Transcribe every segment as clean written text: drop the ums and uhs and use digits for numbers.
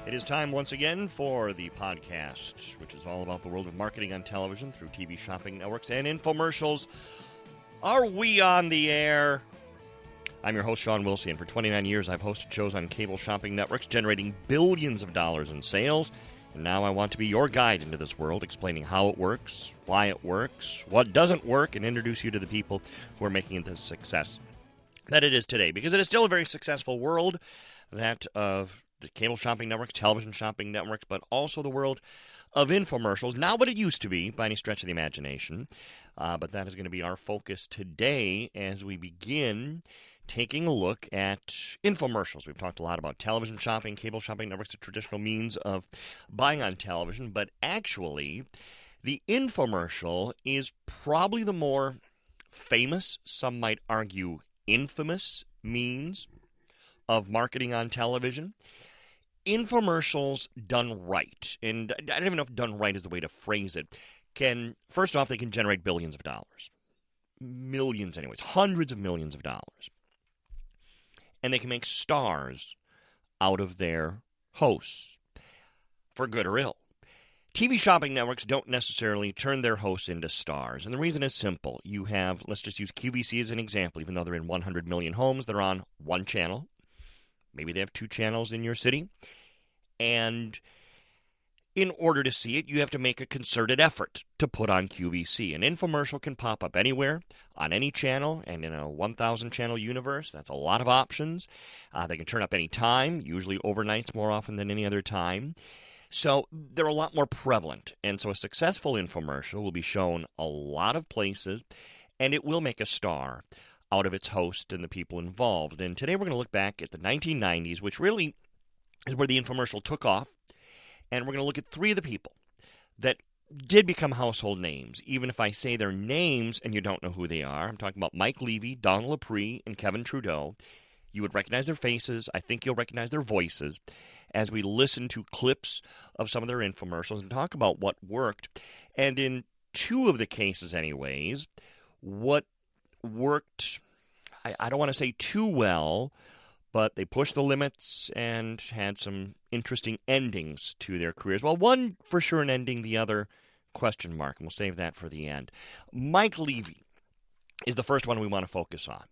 It is time once again for the podcast, which is all about the world of marketing on television through TV shopping networks and infomercials. Are we on the air? I'm your host, Sean Wilsey, and for 29 years I've hosted shows on cable shopping networks, generating billions of dollars in sales. And now I want to be your guide into this world, explaining how it works, why it works, what doesn't work, and introduce you to the people who are making it the success that it is today. Because it is still a very successful world, that of the cable shopping networks, television shopping networks, but also the world of infomercials. Not what it used to be by any stretch of the imagination, but that is going to be our focus today as we begin taking a look at infomercials. We've talked a lot about television shopping, cable shopping networks, the traditional means of buying on television, but actually the infomercial is probably the more famous, some might argue infamous means of marketing on television. Infomercials done right, and I don't even know if done right is the way to phrase it, first off, they can generate billions of dollars. Millions anyways, hundreds of millions of dollars. And they can make stars out of their hosts, for good or ill. TV shopping networks don't necessarily turn their hosts into stars, and the reason is simple. You have, let's just use QVC as an example, even though they're in 100 million homes, they're on one channel. Maybe they have two channels in your city. And in order to see it, you have to make a concerted effort to put on QVC. An infomercial can pop up anywhere, on any channel, and in a 1,000-channel universe, that's a lot of options. They can turn up any time, usually overnights more often than any other time. So they're a lot more prevalent. And so a successful infomercial will be shown a lot of places, and it will make a star out of its host and the people involved. And today we're going to look back at the 1990s, which really is where the infomercial took off. And we're going to look at three of the people that did become household names, even if I say their names and you don't know who they are. I'm talking about Mike Levy, Donald Lepre, and Kevin Trudeau. You would recognize their faces. I think you'll recognize their voices as we listen to clips of some of their infomercials and talk about what worked. And in two of the cases anyways, what worked, I don't want to say too well, but they pushed the limits and had some interesting endings to their careers. Well, one for sure an ending, the other question mark, and we'll save that for the end. Mike Levy is the first one we want to focus on,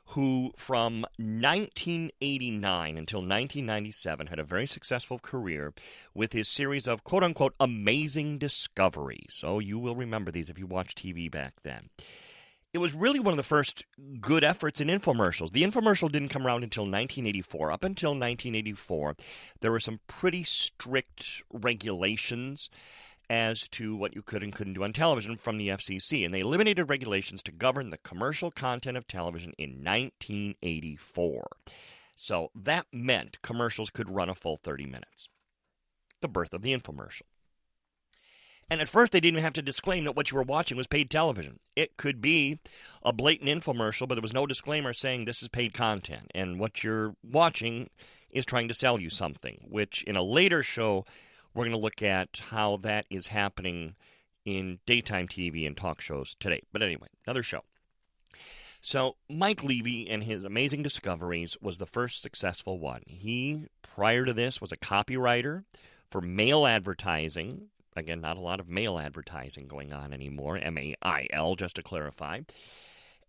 who from 1989 until 1997 had a very successful career with his series of quote-unquote amazing discoveries. So you will remember these if you watched TV back then. It was really one of the first good efforts in infomercials. The infomercial didn't come around until 1984. Up until 1984, there were some pretty strict regulations as to what you could and couldn't do on television from the FCC, and they eliminated regulations to govern the commercial content of television in 1984. So that meant commercials could run a full 30 minutes. The birth of the infomercial. And at first, they didn't even have to disclaim that what you were watching was paid television. It could be a blatant infomercial, but there was no disclaimer saying this is paid content, and what you're watching is trying to sell you something, which in a later show, we're going to look at how that is happening in daytime TV and talk shows today. But anyway, another show. So Mike Levy and his amazing discoveries was the first successful one. He, prior to this, was a copywriter for mail advertising. Again, not a lot of mail advertising going on anymore, M-A-I-L, just to clarify.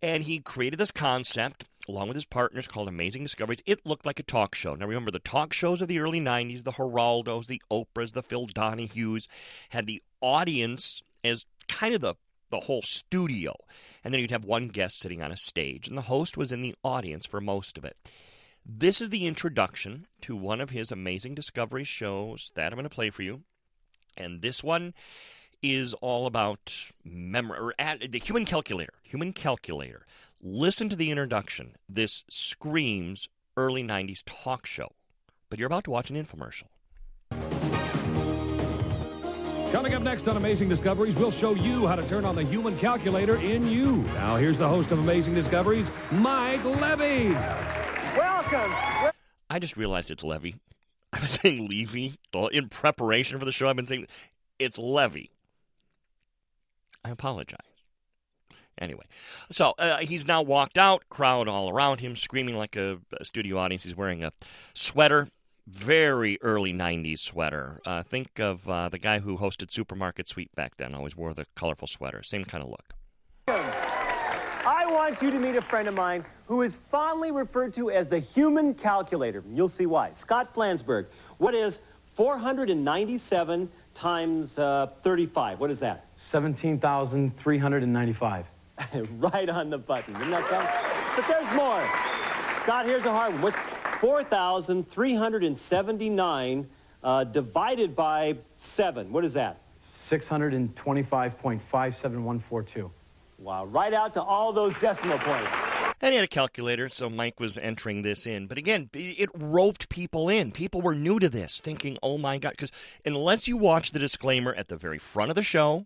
And he created this concept, along with his partners, called Amazing Discoveries. It looked like a talk show. Now, remember, the talk shows of the early 90s, the Geraldos, the Oprahs, the Phil Donahues, had the audience as kind of the whole studio. And then you'd have one guest sitting on a stage, and the host was in the audience for most of it. This is the introduction to one of his Amazing Discoveries shows that I'm going to play for you. And this one is all about the human calculator. Human calculator. Listen to the introduction. This screams early 90s talk show. But you're about to watch an infomercial. Coming up next on Amazing Discoveries, we'll show you how to turn on the human calculator in you. Now, here's the host of Amazing Discoveries, Mike Levy. Welcome. I just realized it's Levy. I've been saying Levy. In preparation for the show, I've been saying it's Levy. I apologize. Anyway, so he's now walked out, crowd all around him, screaming like a studio audience. He's wearing a sweater, very early 90s sweater. Think of the guy who hosted Supermarket Sweep back then, always wore the colorful sweater. Same kind of look. I want you to meet a friend of mine who is fondly referred to as the human calculator. You'll see why. Scott Flansburgh. What is 497 times 35? What is that? 17,395. Right on the button. Isn't that fun? But there's more. Scott, here's a hard one. What's 4,379 divided by 7? What is that? 625.57142. Wow, right out to all those decimal points. And he had a calculator, so Mike was entering this in. But again, it roped people in. People were new to this, thinking, oh my God, because unless you watch the disclaimer at the very front of the show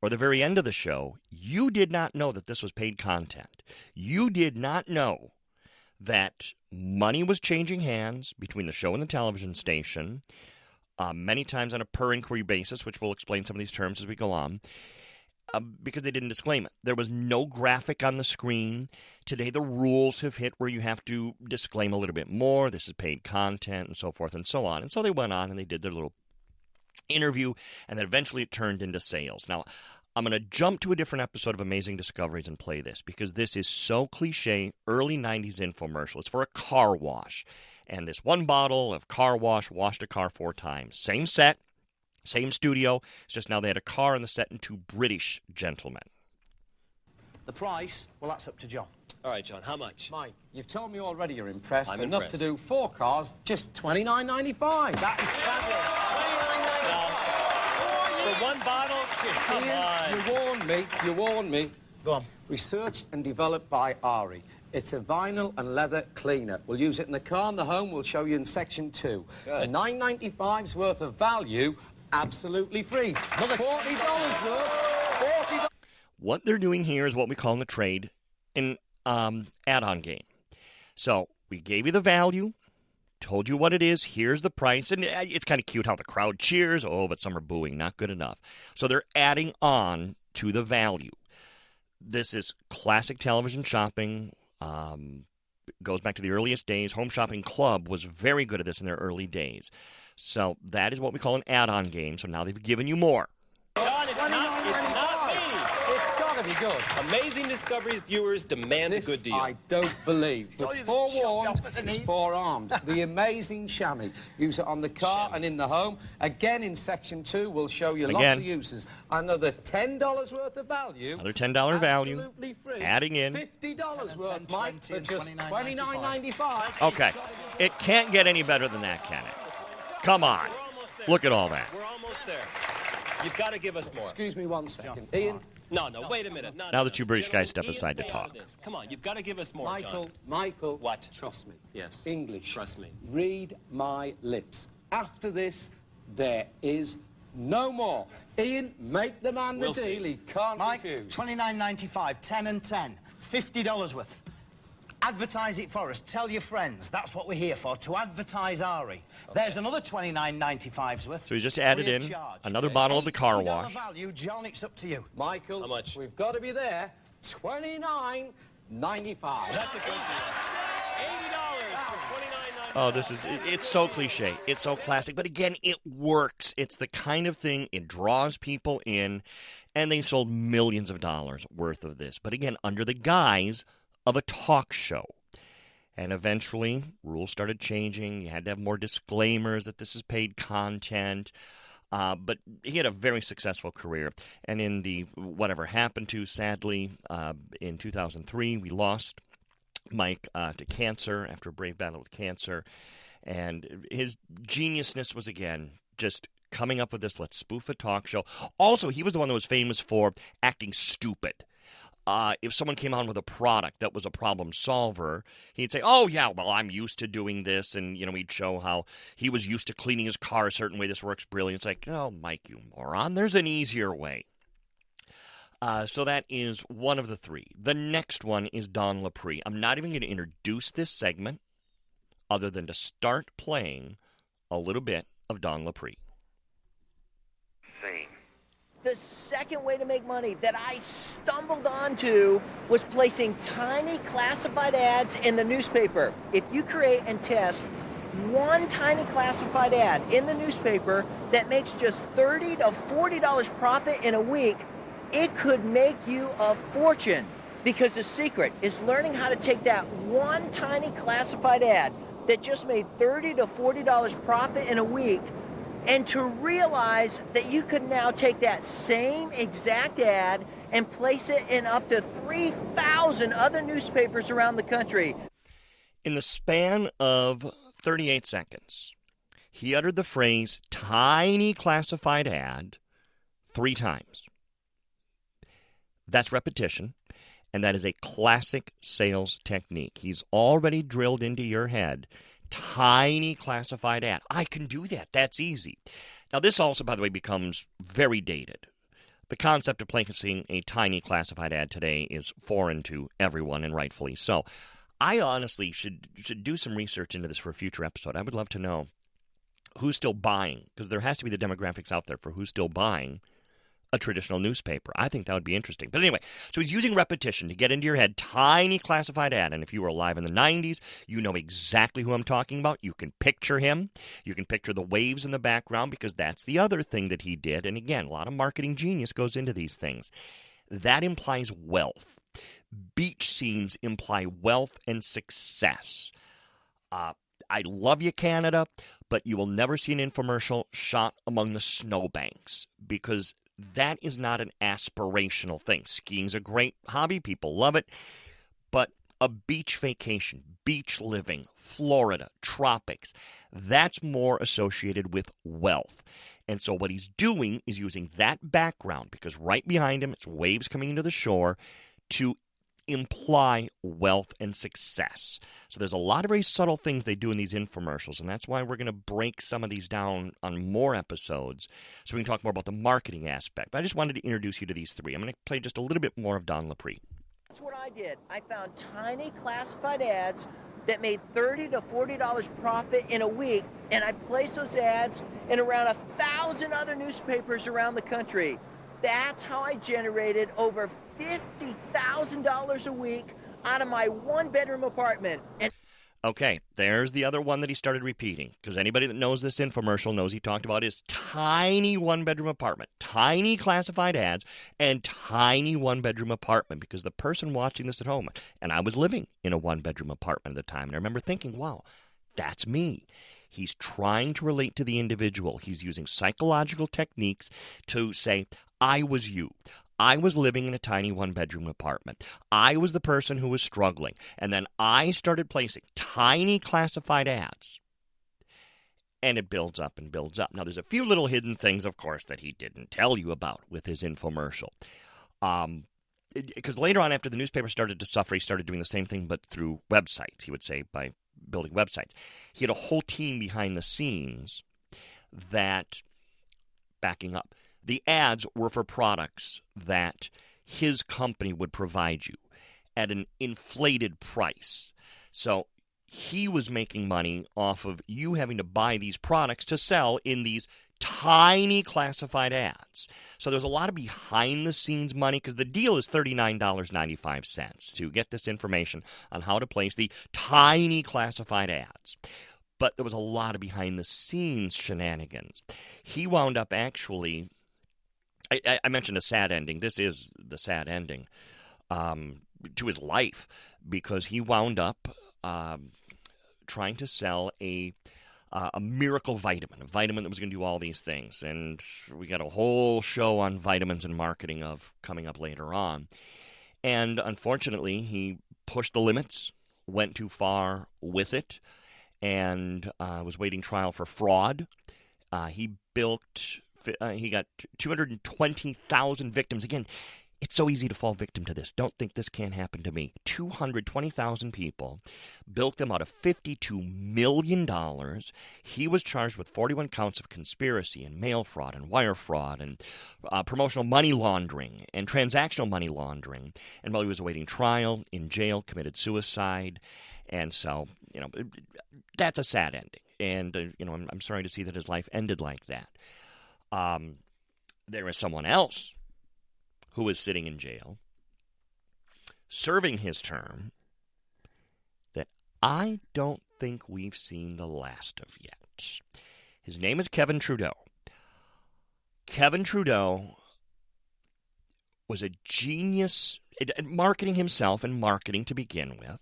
or the very end of the show, you did not know that this was paid content. You did not know that money was changing hands between the show and the television station, many times on a per-inquiry basis, which we'll explain some of these terms as we go on, because they didn't disclaim it. There was no graphic on the screen. Today, the rules have hit where you have to disclaim a little bit more. This is paid content and so forth and so on. And so they went on and they did their little interview, and then eventually it turned into sales. Now, I'm going to jump to a different episode of Amazing Discoveries and play this because this is so cliche, early 90s infomercial. It's for a car wash. And this one bottle of car wash washed a car 4 times. Same set, same studio. It's just now they had a car on the set and 2 British gentlemen. The price, well, that's up to John. All right, John, how much? Mike, you've told me already you're impressed. I'm Enough impressed. to do 4 cars, just $29.95. That is fabulous. For one bottle? Come on. You warned me. Go on. Researched and developed by Ari. It's a vinyl and leather cleaner. We'll use it in the car and the home. We'll show you in section 2. Good. $9.95's worth of value, absolutely free. Another $40 worth, $40. What they're doing here is what we call in the trade an add-on game. So we gave you the value, told you what it is, here's the price, and it's kind of cute how the crowd cheers. Oh, but some are booing, not good enough. So they're adding on to the value. This is classic television shopping. Goes back to the earliest days. Home Shopping Club was very good at this in their early days. So that is what we call an add-on game. So now they've given you more. John, it's not me. It's got to be good. Amazing Discoveries viewers demand This a good deal. I don't believe. But forewarned, it's forearmed. The amazing chamois. Use it on the car and in the home. Again, in section 2, we'll show you lots of uses. Another $10 worth of value. Another $10 value. Absolutely free. Adding in. $50 worth, Mike, for just $29.95. Okay. It can't get any better than that, can it? Come on. We're almost there. Look at all that. We're almost there. You've got to give us more. Excuse me 1 second. Ian? No, wait a minute. Now the 2 British guys step Ian's aside to stay out of talk. this. Come on, you've got to give us more, John. Michael. What? Trust me. Yes. English. Trust me. Read my lips. After this, there is no more. Ian, make the man the We'll see. deal. He can't Mike, refuse. $29.95, 10 and 10, $50 worth. Advertise it for us. Tell your friends. That's what we're here for, to advertise Ari. There's another $29.95's worth. So he just added Free of in charge. another bottle of the car $80 wash. value, John, it's up to you. Michael, How much? we've got to be there. $29.95. That's a good deal. $80 for $29.95. Oh, it's so cliche. It's so classic. But again, it works. It's the kind of thing, it draws people in, and they sold millions of dollars worth of this. But again, under the guise of a talk show. And eventually, rules started changing. You had to have more disclaimers that this is paid content. But he had a very successful career. And in the whatever happened to, sadly, in 2003, we lost Mike to cancer after a brave battle with cancer. And his geniusness was, again, just coming up with this, let's spoof a talk show. Also, he was the one that was famous for acting stupid. If someone came on with a product that was a problem solver, he'd say, oh, yeah, well, I'm used to doing this. And, he'd show how he was used to cleaning his car a certain way. This works brilliant. It's like, oh, Mike, you moron. There's an easier way. So that is one of the 3. The next one is Don Lapre. I'm not even going to introduce this segment other than to start playing a little bit of Don Lapre. The second way to make money that I stumbled onto was placing tiny classified ads in the newspaper. If you create and test one tiny classified ad in the newspaper that makes just $30 to $40 profit in a week, it could make you a fortune. Because the secret is learning how to take that one tiny classified ad that just made $30 to $40 profit in a week, and to realize that you could now take that same exact ad and place it in up to 3,000 other newspapers around the country. In the span of 38 seconds, he uttered the phrase tiny classified ad 3 times. That's repetition, and that is a classic sales technique. He's already drilled into your head tiny classified ad. I can do that. That's easy. Now, this also, by the way, becomes very dated. The concept of placing a tiny classified ad today is foreign to everyone, and rightfully so. I honestly should do some research into this for a future episode. I would love to know who's still buying, because there has to be the demographics out there for who's still buying a traditional newspaper. I think that would be interesting. But anyway, so he's using repetition to get into your head, tiny classified ad. And if you were alive in the 90s, you know exactly who I'm talking about. You can picture him. You can picture the waves in the background, because that's the other thing that he did. And again, a lot of marketing genius goes into these things. That implies wealth. Beach scenes imply wealth and success. I love you, Canada, but you will never see an infomercial shot among the snowbanks, because that is not an aspirational thing. Skiing's a great hobby. People love it. But a beach vacation, beach living, Florida, tropics, that's more associated with wealth. And so what he's doing is using that background, because right behind him, it's waves coming into the shore, to imply wealth and success. So there's a lot of very subtle things they do in these infomercials, and that's why we're going to break some of these down on more episodes so we can talk more about the marketing aspect. But I just wanted to introduce you to these 3. I'm going to play just a little bit more of Don Lepre. That's what I did. I found tiny classified ads that made $30 to $40 profit in a week, and I placed those ads in around 1,000 other newspapers around the country. That's how I generated over $50,000 a week out of my 1-bedroom apartment. Okay, there's the other one that he started repeating, because anybody that knows this infomercial knows he talked about his tiny 1-bedroom apartment, tiny classified ads, and tiny 1-bedroom apartment, because the person watching this at home, and I was living in a 1-bedroom apartment at the time, and I remember thinking, wow, that's me. He's trying to relate to the individual. He's using psychological techniques to say, I was you. I was living in a tiny 1-bedroom apartment. I was the person who was struggling. And then I started placing tiny classified ads. And it builds up and builds up. Now, there's a few little hidden things, of course, that he didn't tell you about with his infomercial. Because later on, after the newspaper started to suffer, he started doing the same thing, but through websites, he would say, by building websites. He had a whole team behind the scenes that, backing up, the ads were for products that his company would provide you at an inflated price. So he was making money off of you having to buy these products to sell in these tiny classified ads. So there's a lot of behind-the-scenes money, because the deal is $39.95 to get this information on how to place the tiny classified ads. But there was a lot of behind-the-scenes shenanigans. He wound up actually... I mentioned a sad ending. This is the sad ending to his life, because he wound up trying to sell a miracle vitamin, a vitamin that was going to do all these things. And we got a whole show on vitamins and marketing coming up later on. And unfortunately, he pushed the limits, went too far with it, and was waiting trial for fraud. He got 220,000 victims. Again, it's so easy to fall victim to this. Don't think this can't happen to me. 220,000 people, bilked them out of $52 million. He was charged with 41 counts of conspiracy and mail fraud and wire fraud and promotional money laundering and transactional money laundering. And while he was awaiting trial, in jail, committed suicide. And so, that's a sad ending. And, I'm sorry to see that his life ended like that. There is someone else who is sitting in jail, serving his term, that I don't think we've seen the last of yet. His name is Kevin Trudeau. Kevin Trudeau was a genius at marketing himself and marketing to begin with.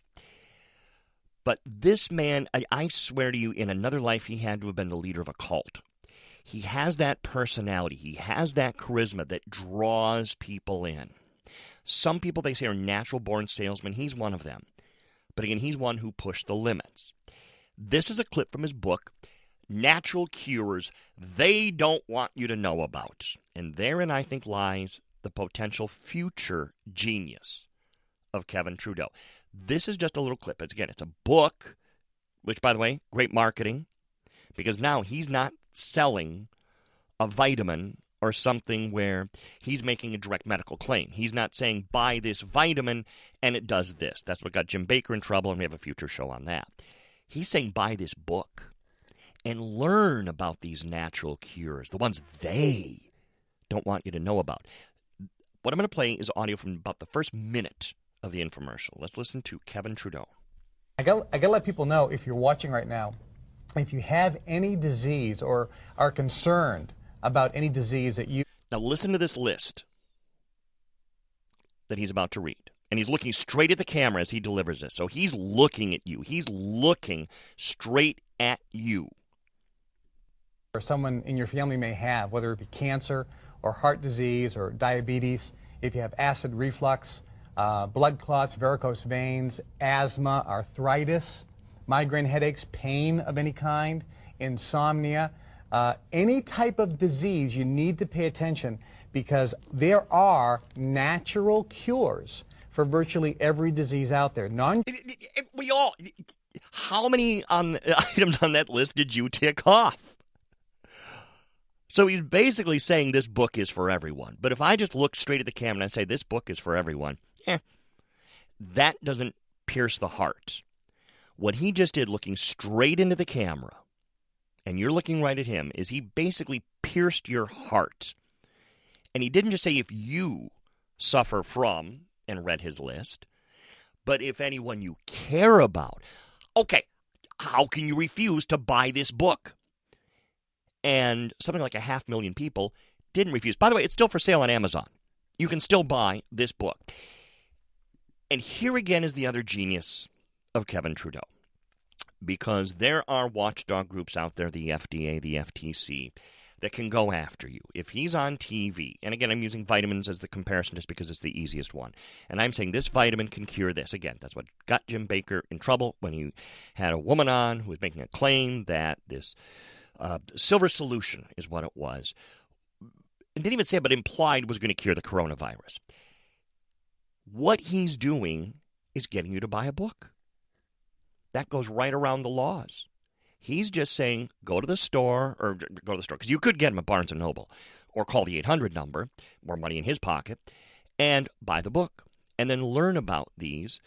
But this man, I swear to you, in another life, he had to have been the leader of a cult. He has that personality. He has that charisma that draws people in. Some people, they say, are natural-born salesmen. He's one of them. But again, he's one who pushed the limits. This is a clip from his book, Natural Cures They Don't Want You to Know About. And therein, I think, lies the potential future genius of Kevin Trudeau. This is just a little clip. It's a book, which, by the way, great marketing, because now he's not selling a vitamin or something where he's making a direct medical claim. He's not saying, buy this vitamin and it does this. That's what got Jim Baker in trouble, and we have a future show on that. He's saying, buy this book and learn about these natural cures, the ones they don't want you to know about. What I'm going to play is audio from about the first minute of the infomercial. Let's listen to Kevin Trudeau. I got to let people know, if you're watching right now, if you have any disease or are concerned about any disease that you... Now listen to this list that he's about to read. And he's looking straight at the camera as he delivers this. So he's looking at you. He's looking straight at you. Or someone in your family may have, whether it be cancer or heart disease or diabetes, if you have acid reflux, blood clots, varicose veins, asthma, arthritis, migraine headaches, pain of any kind, insomnia, any type of disease, you need to pay attention, because there are natural cures for virtually every disease out there. How many items on that list did you tick off? So he's basically saying this book is for everyone. But if I just look straight at the camera and say this book is for everyone, that doesn't pierce the heart. What he just did, looking straight into the camera, and you're looking right at him, is he basically pierced your heart. And he didn't just say if you suffer from, and read his list, but if anyone you care about. Okay, how can you refuse to buy this book? And something like 500,000 people didn't refuse. By the way, it's still for sale on Amazon. You can still buy this book. And here again is the other genius of Kevin Trudeau. Because there are watchdog groups out there, the FDA, the FTC, that can go after you. If he's on TV, and again, I'm using vitamins as the comparison just because it's the easiest one, and I'm saying this vitamin can cure this. Again, that's what got Jim Baker in trouble when he had a woman on who was making a claim that this silver solution is what it was. And didn't even say, but implied was going to cure the coronavirus. What he's doing is getting you to buy a book. That goes right around the laws. He's just saying, go to the store, because you could get him at Barnes & Noble, or call the 800 number, more money in his pocket, and buy the book. And then learn about these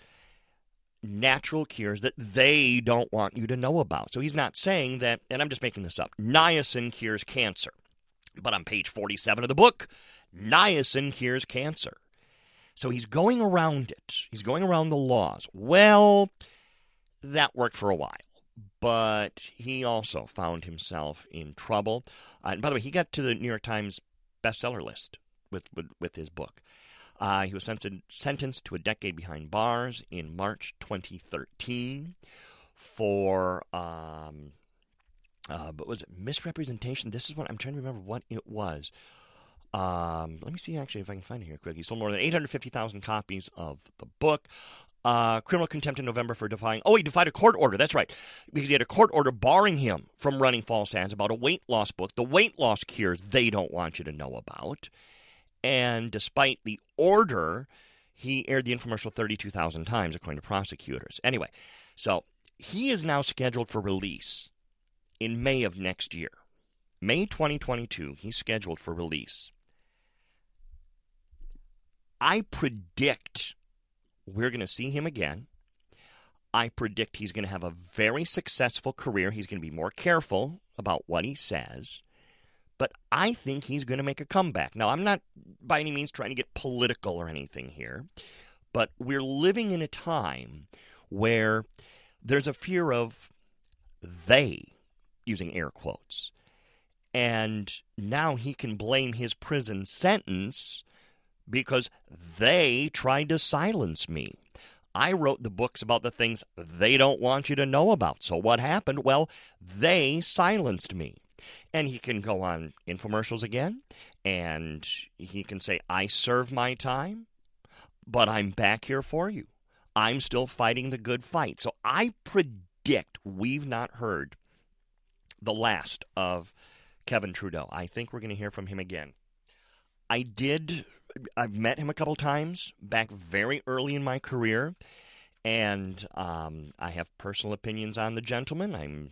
natural cures that they don't want you to know about. So he's not saying that, and I'm just making this up, niacin cures cancer. But on page 47 of the book, niacin cures cancer. So he's going around it. He's going around the laws. Well, that worked for a while. But he also found himself in trouble. And by the way, he got to the New York Times bestseller list with his book. He was sentenced to a decade behind bars in March 2013 for, but was it misrepresentation? This is what I'm trying to remember what it was. Let me see actually if I can find it here quickly. He sold more than 850,000 copies of the book. Criminal contempt in November for defying... Oh, he defied a court order. That's right. Because he had a court order barring him from running false ads about a weight loss book. The weight loss cures they don't want you to know about. And despite the order, he aired the infomercial 32,000 times, according to prosecutors. Anyway, so he is now scheduled for release in May of next year. May 2022, he's scheduled for release. I predict we're going to see him again. I predict he's going to have a very successful career. He's going to be more careful about what he says. But I think he's going to make a comeback. Now, I'm not by any means trying to get political or anything here. But we're living in a time where there's a fear of they, using air quotes. And now he can blame his prison sentence because they tried to silence me. I wrote the books about the things they don't want you to know about. So what happened? Well, they silenced me. And he can go on infomercials again, and he can say, I served my time, but I'm back here for you. I'm still fighting the good fight. So I predict we've not heard the last of Kevin Trudeau. I think we're going to hear from him again. I've met him a couple times back very early in my career, and I have personal opinions on the gentleman. I'm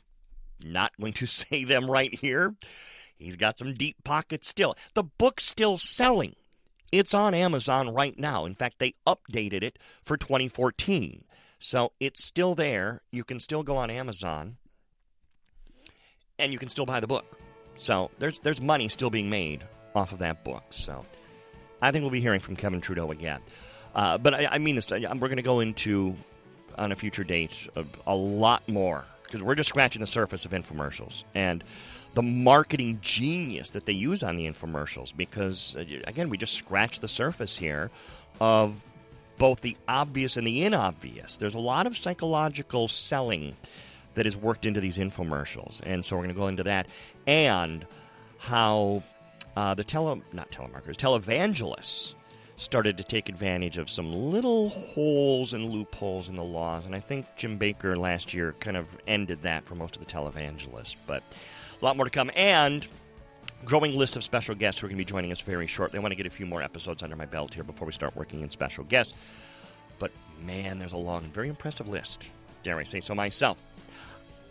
not going to say them right here. He's got some deep pockets still. The book's still selling. It's on Amazon right now. In fact, they updated it for 2014. So it's still there. You can still go on Amazon, and you can still buy the book. So there's money still being made off of that book. So I think we'll be hearing from Kevin Trudeau again. But I mean this. We're going to go into, on a future date, a lot more, because we're just scratching the surface of infomercials and the marketing genius that they use on the infomercials. Because, again, we just scratched the surface here of both the obvious and the inobvious. There's a lot of psychological selling that is worked into these infomercials. And so we're going to go into that, and how the televangelists started to take advantage of some little holes and loopholes in the laws. And I think Jim Baker last year kind of ended that for most of the televangelists. But a lot more to come, and growing list of special guests who are going to be joining us very shortly. I want to get a few more episodes under my belt here before we start working in special guests. But, man, there's a long and very impressive list, dare I say so myself.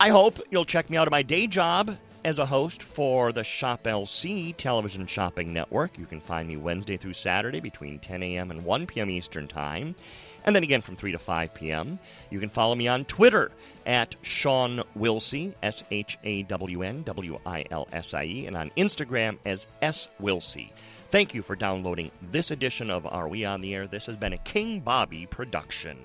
I hope you'll check me out at my day job as a host for the Shop LC television shopping network. You can find me Wednesday through Saturday between 10 a.m. and 1 p.m. Eastern Time, and then again from 3 to 5 p.m. You can follow me on Twitter at Shawn Wilsey, ShawnWilsie, and on Instagram as SWilsey. Thank you for downloading this edition of Are We on the Air? This has been a King Bobby production.